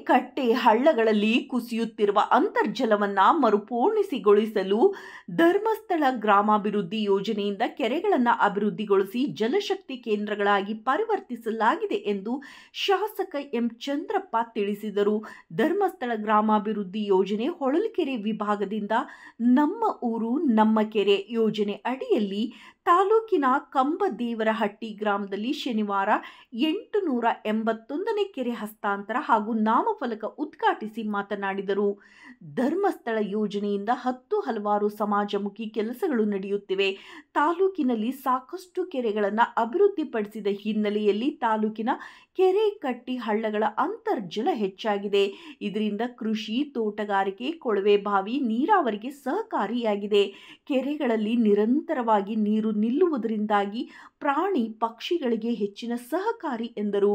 ಕಟ್ಟೆ ಹಳ್ಳಗಳಲ್ಲಿ ಕುಸಿಯುತ್ತಿರುವ ಅಂತರ್ಜಲವನ್ನ ಮರುಪೂರ್ಣಿಸಿಗೊಳಿಸಲು ಧರ್ಮಸ್ಥಳ ಗ್ರಾಮಾಭಿವೃದ್ಧಿ ಯೋಜನೆಯಿಂದ ಕೆರೆಗಳನ್ನು ಅಭಿವೃದ್ಧಿಗೊಳಿಸಿ ಜಲಶಕ್ತಿ ಕೇಂದ್ರಗಳಾಗಿ ಪರಿವರ್ತಿಸಲಾಗಿದೆ ಎಂದು ಶಾಸಕ ಎಂ ಚಂದ್ರಪ್ಪ ತಿಳಿಸಿದರು. ಧರ್ಮಸ್ಥಳ ಗ್ರಾಮಾಭಿವೃದ್ಧಿ ಯೋಜನೆ ಹೊಳಲ್ಕೆರೆ ವಿಭಾಗದಿಂದ ನಮ್ಮ ಊರು ನಮ್ಮ ಕೆರೆ ಯೋಜನೆ ಅಡಿಯಲ್ಲಿ ತಾಲೂಕಿನ ಕಂಬದೇವರಹಟ್ಟಿ ಗ್ರಾಮದಲ್ಲಿ ಶನಿವಾರ 881ನೇ ಕೆರೆ ಹಸ್ತಾಂತರ ಹಾಗೂ ನಾಮಫಲಕ ಉದ್ಘಾಟಿಸಿ ಮಾತನಾಡಿದರು. ಧರ್ಮಸ್ಥಳ ಯೋಜನೆಯಿಂದ ಹಲವಾರು ಸಮಾಜಮುಖಿ ಕೆಲಸಗಳು ನಡೆಯುತ್ತಿವೆ. ತಾಲೂಕಿನಲ್ಲಿ ಸಾಕಷ್ಟು ಕೆರೆಗಳನ್ನು ಅಭಿವೃದ್ಧಿಪಡಿಸಿದ ಹಿನ್ನೆಲೆಯಲ್ಲಿ ತಾಲೂಕಿನ ಕೆರೆ ಕಟ್ಟಿ ಹಳ್ಳಗಳ ಅಂತರ್ಜಲ ಹೆಚ್ಚಾಗಿದೆ. ಇದರಿಂದ ಕೃಷಿ, ತೋಟಗಾರಿಕೆ, ಕೊಳವೆ ಬಾವಿ ನೀರಾವರಿಗೆ ಸಹಕಾರಿಯಾಗಿದೆ. ಕೆರೆಗಳಲ್ಲಿ ನಿರಂತರವಾಗಿ ನೀರು ನಿಲ್ಲುವುದರಿಂದಾಗಿ ಪ್ರಾಣಿ ಪಕ್ಷಿಗಳಿಗೆ ಹೆಚ್ಚಿನ ಸಹಕಾರಿ ಎಂದರು.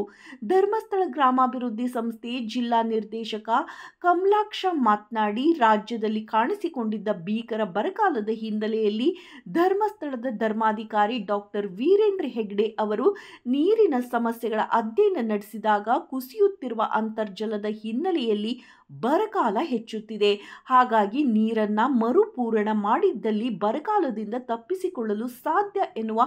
ಧರ್ಮಸ್ಥಳ ಗ್ರಾಮಾಭಿವೃದ್ಧಿ ಸಂಸ್ಥೆ ಜಿಲ್ಲಾ ನಿರ್ದೇಶಕ ಕಮಲಾಕ್ಷ ಮಾತನಾಡಿ, ರಾಜ್ಯದಲ್ಲಿ ಕಾಣಿಸಿಕೊಂಡಿದ್ದ ಭೀಕರ ಬರಗಾಲದ ಹಿನ್ನೆಲೆಯಲ್ಲಿ ಧರ್ಮಸ್ಥಳದ ಧರ್ಮಾಧಿಕಾರಿ ಡಾಕ್ಟರ್ ವೀರೇಂದ್ರ ಹೆಗ್ಡೆ ಅವರು ನೀರಿನ ಸಮಸ್ಯೆಗಳ ಅಧ್ಯಯನ ನಡೆಸಿದಾಗ ಕುಸಿಯುತ್ತಿರುವ ಅಂತರ್ಜಲದ ಹಿನ್ನೆಲೆಯಲ್ಲಿ ಬರಗಾಲ ಹೆಚ್ಚುತ್ತಿದೆ. ಹಾಗಾಗಿ ನೀರನ್ನ ಮರುಪೂರಣ ಮಾಡಿದ್ದಲ್ಲಿ ಬರಗಾಲದಿಂದ ತಪ್ಪಿಸಿಕೊಳ್ಳಲು ಸಾಧ್ಯ ಎನ್ನುವ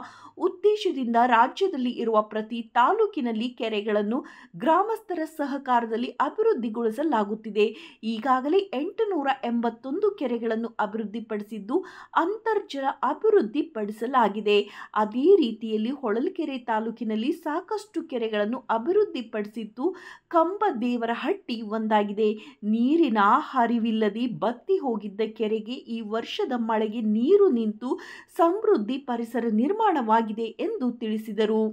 ಉದ್ದೇಶದಿಂದ ರಾಜ್ಯದಲ್ಲಿ ಇರುವ ಪ್ರತಿ ತಾಲೂಕಿನಲ್ಲಿ ಕೆರೆಗಳನ್ನು ಗ್ರಾಮಸ್ಥರ ಸಹಕಾರದಲ್ಲಿ ಅಭಿವೃದ್ಧಿಗೊಳಿಸಲಾಗುತ್ತಿದೆ. ಈಗಾಗಲೇ 881 ಕೆರೆಗಳನ್ನು ಅಭಿವೃದ್ಧಿಪಡಿಸಿದ್ದು ಅಂತರ್ಜಲ ಅಭಿವೃದ್ಧಿಪಡಿಸಲಾಗಿದೆ. ಅದೇ ರೀತಿಯಲ್ಲಿ ಹೊಳಲ್ಕೆರೆ ತಾಲೂಕಿನಲ್ಲಿ ಸಾಕಷ್ಟು ಕೆರೆಗಳನ್ನು ಅಭಿವೃದ್ಧಿಪಡಿಸಿದ್ದು ಕಂಬದೇವರಹಟ್ಟಿ ಒಂದಾಗಿದೆ. ನೀರಿನ ಹರಿವಿಲ್ಲದೆ ಬತ್ತಿ ಹೋಗಿದ್ದ ಕೆರೆಗೆ ಈ ವರ್ಷದ ಮಳೆಗೆ ನೀರು ನಿಂತು ಸಮೃದ್ಧಿ ಪರಿಸರ ನಿರ್ಮಾಣವಾಗಿದೆ ಎಂದು ತಿಳಿಸಿದರು.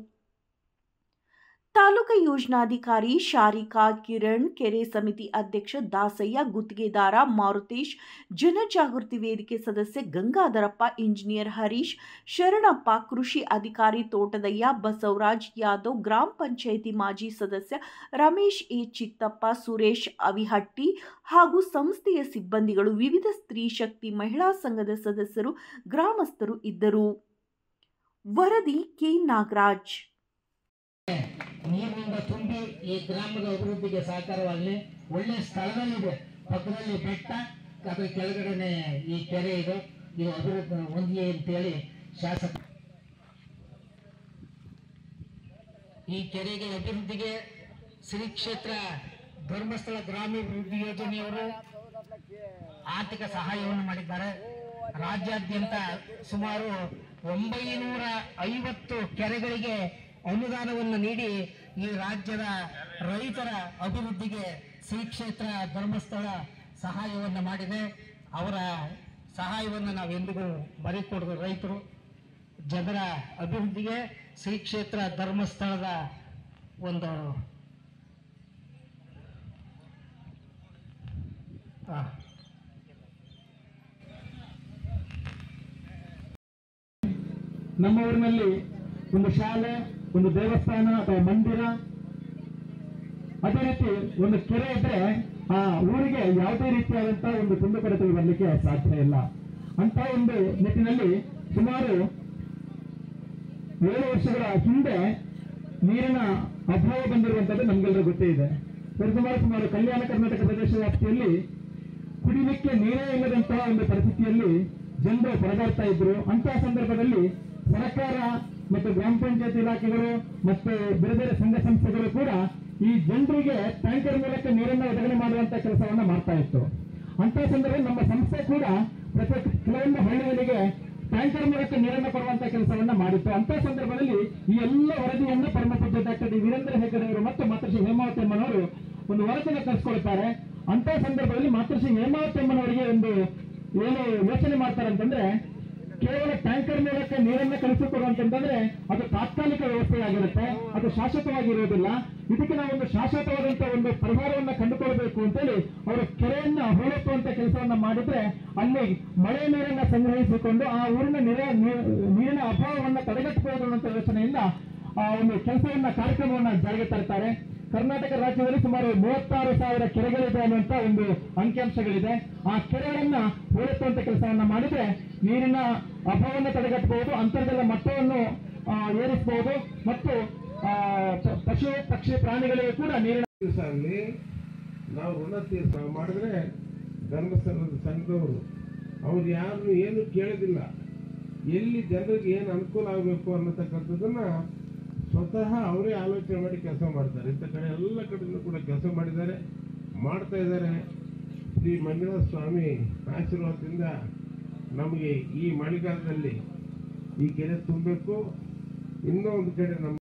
ತಾಲೂಕಾ ಯೋಜನಾಧಿಕಾರಿ ಶಾರಿಕಾ ಕಿರಣ್, ಕೆರೆ ಸಮಿತಿ ಅಧ್ಯಕ್ಷ ದಾಸಯ್ಯ, ಗುತ್ತಿಗೆದಾರ ಮಾರುತೇಶ್, ಜನಜಾಗೃತಿ ವೇದಿಕೆ ಸದಸ್ಯ ಗಂಗಾಧರಪ್ಪ, ಇಂಜಿನಿಯರ್ ಹರೀಶ್, ಶರಣಪ್ಪ, ಕೃಷಿ ಅಧಿಕಾರಿ ತೋಟದಯ್ಯ, ಬಸವರಾಜ್ ಯಾದವ್, ಗ್ರಾಮ ಪಂಚಾಯಿತಿ ಮಾಜಿ ಸದಸ್ಯ ರಮೇಶ್ ಎ ಚಿತ್ತಪ್ಪ, ಸುರೇಶ್ ಅವಿಹಟ್ಟಿ ಹಾಗೂ ಸಂಸ್ಥೆಯ ಸಿಬ್ಬಂದಿಗಳು, ವಿವಿಧ ಸ್ತ್ರೀ ಶಕ್ತಿ ಮಹಿಳಾ ಸಂಘದ ಸದಸ್ಯರು, ಗ್ರಾಮಸ್ಥರು ಇದ್ದರು. ವರದಿ ಕೆ ನಾಗರಾಜ್. ನೀರಿನಿಂದ ತುಂಬಿ ಈ ಗ್ರಾಮದ ಅಭಿವೃದ್ಧಿಗೆ ಸಹಕಾರವಾಗಲಿ. ಒಳ್ಳೆ ಸ್ಥಳದಲ್ಲಿದೆ, ಪಕ್ಕದಲ್ಲಿ ಬೆಟ್ಟ, ಅದರ ಕೆಳಗಡೆ ಈ ಕೆರೆ ಇದೆ. ಇದು ಅಭಿವೃದ್ಧಿ ಹೊಂದಲಿ ಅಂತೇಳಿ ಶಾಸಕ ಈ ಕೆರೆಗೆ ಅಭಿವೃದ್ಧಿಗೆ ಶ್ರೀ ಕ್ಷೇತ್ರ ಧರ್ಮಸ್ಥಳ ಗ್ರಾಮಾಭಿವೃದ್ಧಿ ಯೋಜನೆಯವರು ಆರ್ಥಿಕ ಸಹಾಯವನ್ನು ಮಾಡಿದ್ದಾರೆ. ರಾಜ್ಯಾದ್ಯಂತ ಸುಮಾರು 950 ಕೆರೆಗಳಿಗೆ ಅನುದಾನವನ್ನು ನೀಡಿ ಈ ರಾಜ್ಯದ ರೈತರ ಅಭಿವೃದ್ಧಿಗೆ ಶ್ರೀ ಕ್ಷೇತ್ರ ಧರ್ಮಸ್ಥಳ ಸಹಾಯವನ್ನು ಮಾಡಿದೆ. ಅವರ ಸಹಾಯವನ್ನು ನಾವೆಂದಿಗೂ ಮರೆಕೊಡದು. ರೈತರು ಜನರ ಅಭಿವೃದ್ಧಿಗೆ ಶ್ರೀ ಕ್ಷೇತ್ರ ಧರ್ಮಸ್ಥಳದ ಒಂದು ನಮ್ಮ ಊರಿನಲ್ಲಿ ಒಂದು ಶಾಲೆ, ಒಂದು ದೇವಸ್ಥಾನ ಅಥವಾ ಮಂದಿರ, ಅದೇ ರೀತಿ ಒಂದು ಕೆರೆ ಇದ್ರೆ ಆ ಊರಿಗೆ ಯಾವುದೇ ರೀತಿಯಾದಂತಹ ಒಂದು ಕುಂದುಕೊರತೆ ಬರಲಿಕ್ಕೆ ಸಾಧ್ಯ ಇಲ್ಲ. ಅಂತ ಒಂದು ನಿಟ್ಟಿನಲ್ಲಿ ಸುಮಾರು 7 ವರ್ಷಗಳ ಹಿಂದೆ ನೀರಿನ ಅಭಾವ ಬಂದಿರುವಂತದ್ದು ನಮ್ಗೆಲ್ಲರೂ ಗೊತ್ತೇ ಇದೆ. ಸುಮಾರು ಕಲ್ಯಾಣ ಕರ್ನಾಟಕ ಪ್ರದೇಶ ವ್ಯಾಪ್ತಿಯಲ್ಲಿ ಕುಡಿಲಿಕ್ಕೆ ನೀರೇ ಇಲ್ಲದಂತಹ ಒಂದು ಪರಿಸ್ಥಿತಿಯಲ್ಲಿ ಜನರು ಪರದಾಡ್ತಾ ಇದ್ರು. ಅಂತಹ ಸಂದರ್ಭದಲ್ಲಿ ಸರ್ಕಾರ ಮತ್ತು ಗ್ರಾಮ ಪಂಚಾಯತ್ ಇಲಾಖೆಗಳು ಮತ್ತು ಬೇರೆ ಬೇರೆ ಸಂಘ ಸಂಸ್ಥೆಗಳು ಕೂಡ ಈ ಜನರಿಗೆ ಟ್ಯಾಂಕರ್ ಮೂಲಕ ನೀರನ್ನು ಒದಗಣೆ ಮಾಡುವಂತ ಕೆಲಸವನ್ನ ಮಾಡ್ತಾ ಇತ್ತು. ಅಂತಹ ಸಂದರ್ಭದಲ್ಲಿ ನಮ್ಮ ಸಂಸ್ಥೆ ಕೂಡ ಕೆಲವೊಂದು ಹಳ್ಳಿಗಳಿಗೆ ಟ್ಯಾಂಕರ್ ಮೂಲಕ ನೀರನ್ನು ಕೊಡುವಂತ ಕೆಲಸವನ್ನ ಮಾಡಿತ್ತು. ಅಂತಹ ಸಂದರ್ಭದಲ್ಲಿ ಈ ಎಲ್ಲ ವರದಿಯನ್ನು ಪರಮಪೂಜ್ಯ ಡಾಕ್ಟರ್ ವೀರೇಂದ್ರ ಹೆಗ್ಗಡೆ ಅವರು ಮತ್ತು ಮಾತೃಶ್ರೀ ಹೇಮಾವತಿ ಅಮ್ಮನವರು ಒಂದು ವರದಿಯನ್ನು ಕಳಿಸ್ಕೊಳ್ತಾರೆ. ಅಂತಹ ಸಂದರ್ಭದಲ್ಲಿ ಮಾತೃಶ್ರೀ ಹೇಮಾವತಿ ಅಮ್ಮನವರಿಗೆ ಒಂದು ಏನು ಯೋಚನೆ ಮಾಡ್ತಾರೆ ಅಂತಂದ್ರೆ, ಕೇವಲ ಟ್ಯಾಂಕರ್ ಮೂಲಕ ನೀರನ್ನು ಕಳಿಸಿಕೊಡುವಂತಂದ್ರೆ ಅದು ತಾತ್ಕಾಲಿಕ ವ್ಯವಸ್ಥೆಯಾಗಿರುತ್ತೆ, ಅದು ಶಾಶ್ವತವಾಗಿರುವುದಿಲ್ಲ. ಇದಕ್ಕೆ ನಾವು ಒಂದು ಶಾಶ್ವತವಾದಂತಹ ಒಂದು ಪರಿಹಾರವನ್ನ ಕಂಡುಕೊಳ್ಬೇಕು ಅಂತೇಳಿ ಅವರು ಕೆರೆಯನ್ನ ಹೂಳೆತ್ತುವಂತ ಕೆಲಸವನ್ನ ಮಾಡಿದ್ರೆ ಅಲ್ಲಿ ಮಳೆ ನೀರನ್ನ ಸಂಗ್ರಹಿಸಿಕೊಂಡು ಆ ಊರಿನ ನೀರಿನ ಅಭಾವವನ್ನ ತಡೆಗಟ್ಟಬಹುದು ಅನ್ನುವಂಥ ಯೋಚನೆಯಿಂದ ಒಂದು ಕೆಲಸವನ್ನ ಕಾರ್ಯಕ್ರಮವನ್ನ ಜಾರಿಗೆ ತರ್ತಾರೆ. ಕರ್ನಾಟಕ ರಾಜ್ಯದಲ್ಲಿ ಸುಮಾರು 36,000 ಕೆರೆಗಳಿದೆ ಅನ್ನುವಂತ ಒಂದು ಅಂಕಿಅಂಶಗಳಿದೆ. ಆ ಕೆರೆಗಳನ್ನ ಹೂಳೆತ್ತುವಂತ ಕೆಲಸವನ್ನ ಮಾಡಿದ್ರೆ ನೀರಿನ ಅಭಾವವನ್ನು ತಡೆಗಟ್ಟಬಹುದು, ಅಂತರ್ಜಲ ಮಟ್ಟವನ್ನು ಏರಿಸಬಹುದು ಮತ್ತು ಪಶು ಪಕ್ಷಿ ಪ್ರಾಣಿಗಳಿಗೆ ಕೂಡ ನೀರಿನ ನಾವು ಋಣ ತೀರ್ಥ ಮಾಡಿದ್ರೆ ಧರ್ಮಸ್ಥಳದ ಸಂಘದವರು ಅವ್ರು ಯಾರು ಏನು ಕೇಳೋದಿಲ್ಲ, ಎಲ್ಲಿ ಜನರಿಗೆ ಏನು ಅನುಕೂಲ ಆಗಬೇಕು ಅನ್ನತಕ್ಕಂಥದ್ದನ್ನ ಸ್ವತಃ ಅವರೇ ಆಲೋಚನೆ ಮಾಡಿ ಕೆಲಸ ಮಾಡ್ತಾರೆ. ಇಂಥ ಕಡೆ ಎಲ್ಲ ಕಡೆಯೂ ಕೂಡ ಕೆಲಸ ಮಾಡಿದ್ದಾರೆ, ಮಾಡ್ತಾ ಇದ್ದಾರೆ. ಶ್ರೀ ಮಂಜುನಾಥ ಸ್ವಾಮಿ ಆಶೀರ್ವಾದದಿಂದ ನಮಗೆ ಈ ಮಳೆಗಾಲದಲ್ಲಿ ಈ ಕೆರೆ ತುಂಬಬೇಕು. ಇನ್ನೂ ಒಂದು ಕಡೆ ನಮ್ಮ